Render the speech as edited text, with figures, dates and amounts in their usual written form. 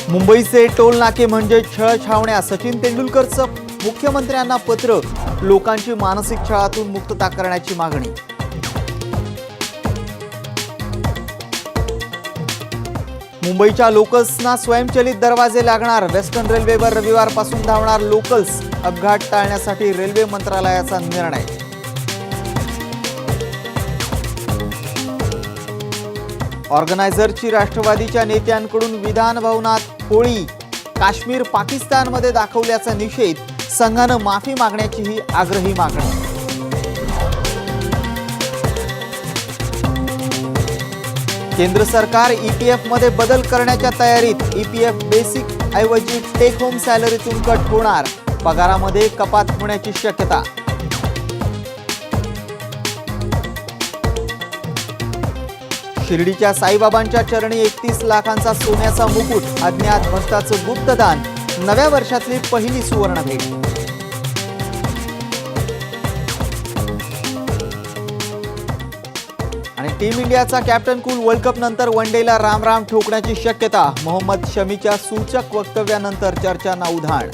मुंबईचे टोल नाके म्हणजे छळ छावण्या. सचिन तेंडुलकरचं मुख्यमंत्र्यांना पत्र. लोकांची मानसिक छळातून मुक्तता करण्याची मागणी. मुंबईच्या लोकल्सना स्वयंचलित दरवाजे लागणार. वेस्टर्न रेल्वेवर रविवारपासून धावणार लोकल्स. अपघात टाळण्यासाठी रेल्वे मंत्रालयाचा निर्णय. ऑर्गनायझरची राष्ट्रवादीच्या नेत्यांकडून विधान भवनात होळी. काश्मीर पाकिस्तानमध्ये दाखवल्याचा निषेध. संघानं माफी मागण्याचीही आग्रही मागणी. केंद्र सरकार ईपीएफ मध्ये बदल करण्याच्या तयारीत. ईपीएफ बेसिक ऐवजी टेक होम सॅलरीतून कट होणार. पगारामध्ये कपात होण्याची शक्यता. शिर्डीच्या साईबाबांच्या चरणी 31 लाखांचा सोन्याचा मुकुट. अज्ञात भक्ताचं गुप्तदान. नव्या वर्षातली पहिली सुवर्ण भेट. आणि टीम इंडियाचा कॅप्टन कूल वर्ल्ड कप नंतर वनडेला रामराम ठोकण्याची शक्यता. मोहम्मद शमीच्या सूचक वक्तव्यानंतर चर्चांना उधाण.